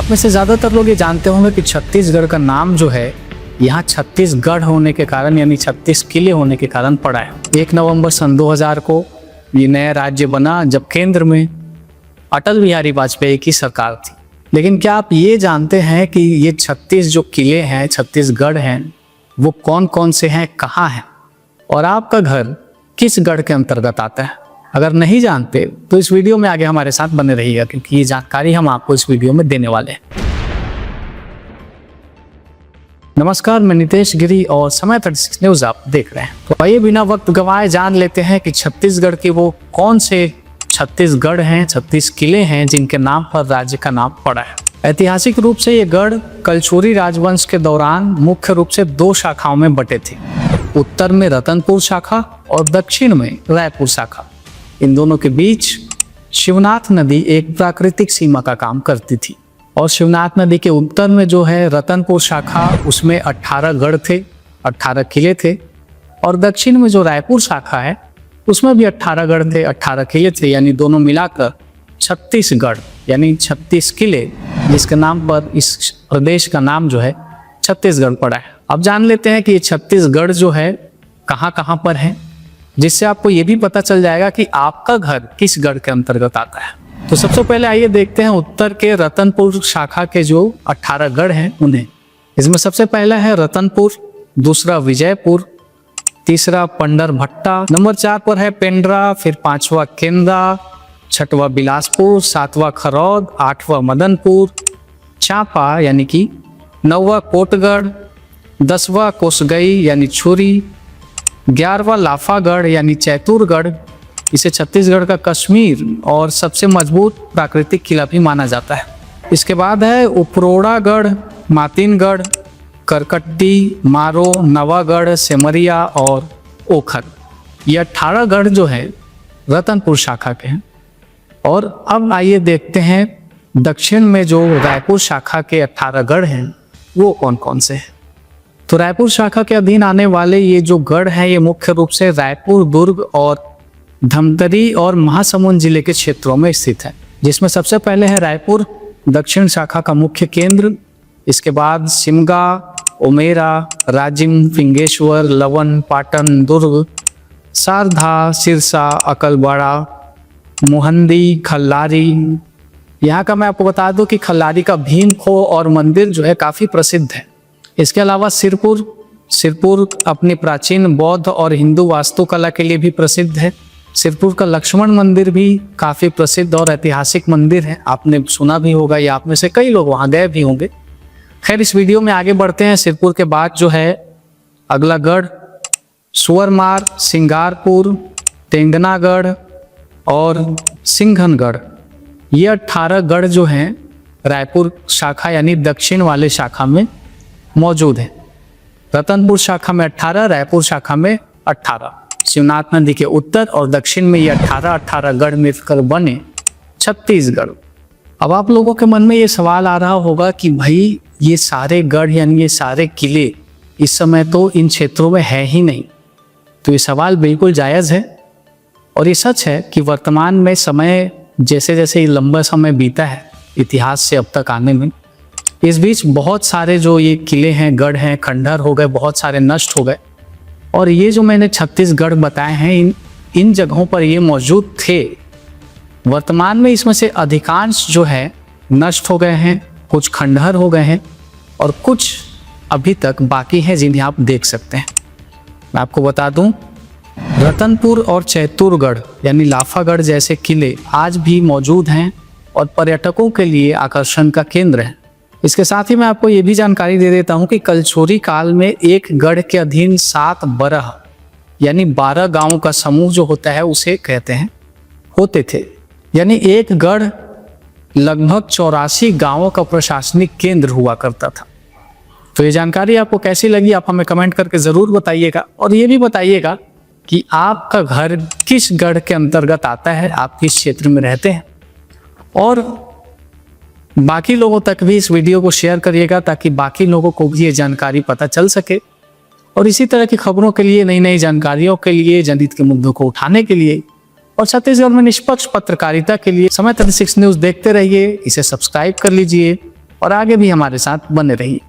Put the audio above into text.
आप में से ज़्यादातर लोग ये जानते होंगे कि छत्तीसगढ़ का नाम जो है यहाँ छत्तीसगढ़ होने के कारण यानी 36 किले होने के कारण पड़ा है। 1 नवंबर सन 2000 को ये नया राज्य बना जब केंद्र में अटल बिहारी वाजपेयी की सरकार थी। लेकिन क्या आप ये जानते हैं कि ये 36 जो किले हैं, छत्तीसगढ़ हैं, वो कौन कौन से हैं, कहाँ हैं और आपका घर किस गढ़ के अंतर्गत आता है? अगर नहीं जानते तो इस वीडियो में आगे हमारे साथ बने रहिएगा, क्योंकि ये जानकारी हम आपको इस वीडियो में देने वाले हैं। नमस्कार, मैं नितेश गिरी और समय 36 न्यूज़ आप देख रहे हैं। तो आइए बिना वक्त गंवाए जान लेते हैं कि छत्तीसगढ़ के वो कौन से 36 गढ़ हैं, 36 किले हैं जिनके नाम पर राज्य का नाम पड़ा है। ऐतिहासिक रूप से ये गढ़ कलचुरी राजवंश के दौरान मुख्य रूप से 2 शाखाओं में बटे थे। उत्तर में रतनपुर शाखा और दक्षिण में रायपुर शाखा। इन दोनों के बीच शिवनाथ नदी एक प्राकृतिक सीमा का काम करती थी और शिवनाथ नदी के उत्तर में जो है रतनपुर शाखा, उसमें 18 गढ़ थे, 18 किले थे और दक्षिण में जो रायपुर शाखा है उसमें भी 18 गढ़ थे, 18 किले थे, यानी दोनों मिलाकर 36 गढ़ यानी 36 किले, जिसके नाम पर इस प्रदेश का नाम जो है छत्तीसगढ़ पड़ा है। अब जान लेते हैं कि ये 36 गढ़ जो है कहाँ कहाँ पर है, जिससे आपको ये भी पता चल जाएगा कि आपका घर किस गढ़ के अंतर्गत आता है। तो सबसे पहले आइए देखते हैं उत्तर के रतनपुर शाखा के जो 18 गढ़ हैं उन्हें। इसमें सबसे पहला है रतनपुर, दूसरा विजयपुर, तीसरा पंडरभट्टा, नंबर 4 पर है पेंड्रा, फिर 5वां केंद्रा, 6वां बिलासपुर, 7वां खरौद, 8वां मदनपुर, चांपा यानी कि 9वां कोटगढ़, 10वां कोसगई यानी छुरी, 11वां लाफागढ़ यानी चैतुरगढ़। इसे छत्तीसगढ़ का कश्मीर और सबसे मजबूत प्राकृतिक किला भी माना जाता है। इसके बाद है उपरोड़ागढ़, मातिनगढ़, करकट्टी, मारो, नवागढ़, सेमरिया और ओखर। ये 18 गढ़ जो है रतनपुर शाखा के हैं। और अब आइए देखते हैं दक्षिण में जो रायपुर शाखा के 18 गढ़ हैं वो कौन कौन से हैं। तो रायपुर शाखा के अधीन आने वाले ये जो गढ़ हैं ये मुख्य रूप से रायपुर, दुर्ग और धमतरी और महासमुंद जिले के क्षेत्रों में स्थित है, जिसमें सबसे पहले है रायपुर, दक्षिण शाखा का मुख्य केंद्र। इसके बाद सिमगा, उमेरा, राजिम, फिंगेश्वर, लवन, पाटन, दुर्ग, सारधा, सिरसा, अकलबाड़ा, मुहंदी, खल्लारी। यहाँ का मैं आपको बता दूं कि खल्लारी का भीम खो और मंदिर जो है काफ़ी प्रसिद्ध है। इसके अलावा सिरपुर अपनी प्राचीन बौद्ध और हिंदू वास्तुकला के लिए भी प्रसिद्ध है। सिरपुर का लक्ष्मण मंदिर भी काफ़ी प्रसिद्ध और ऐतिहासिक मंदिर है, आपने सुना भी होगा या आप में से कई लोग वहाँ गए भी होंगे। खैर, इस वीडियो में आगे बढ़ते हैं। सिरपुर के बाद जो है अगला गढ़ सुअरमार, सिंगारपुर, तेंगनागढ़ और सिंघनगढ़। ये 18 गढ़ जो हैं रायपुर शाखा यानी दक्षिण वाले शाखा में मौजूद है। रतनपुर शाखा में 18, रायपुर शाखा में 18। शिवनाथ नदी के उत्तर और दक्षिण में ये 18 गढ़ मिलकर बने 36 गढ़। अब आप लोगों के मन में ये सवाल आ रहा होगा कि भाई ये सारे गढ़ यानी ये सारे किले इस समय तो इन क्षेत्रों में है ही नहीं। तो ये सवाल बिल्कुल जायज़ है और ये सच है कि वर्तमान में समय जैसे जैसे लंबा समय बीता है इतिहास से अब तक आने में, इस बीच बहुत सारे जो ये किले हैं, गढ़ हैं, खंडहर हो गए, बहुत सारे नष्ट हो गए। और ये जो मैंने 36 गढ़ बताए हैं इन जगहों पर ये मौजूद थे। वर्तमान में इसमें से अधिकांश जो है नष्ट हो गए हैं, कुछ खंडहर हो गए हैं और कुछ अभी तक बाकी हैं जिन्हें आप देख सकते हैं। मैं आपको बता दूं, रतनपुर और चैतुरगढ़ यानी लाफागढ़ जैसे किले आज भी मौजूद हैं और पर्यटकों के लिए आकर्षण का केंद्र है। इसके साथ ही मैं आपको ये भी जानकारी दे देता हूँ कि कलचुरी काल में एक गढ़ के अधीन 7 बरह यानी 12 गांवों का समूह जो होता है उसे कहते हैं होते थे। यानी एक गढ़ लगभग 84 गांवों का प्रशासनिक केंद्र हुआ करता था। तो ये जानकारी आपको कैसी लगी आप हमें कमेंट करके ज़रूर बताइएगा और ये भी बताइएगा कि आपका घर किस गढ़ के अंतर्गत आता है, आप किस क्षेत्र में रहते हैं। और बाकी लोगों तक भी इस वीडियो को शेयर करिएगा ताकि बाकी लोगों को भी ये जानकारी पता चल सके। और इसी तरह की खबरों के लिए, नई नई जानकारियों के लिए, जनहित के मुद्दों को उठाने के लिए और छत्तीसगढ़ में निष्पक्ष पत्रकारिता के लिए समय 36 न्यूज़ देखते रहिए। इसे सब्सक्राइब कर लीजिए और आगे भी हमारे साथ बने रहिए।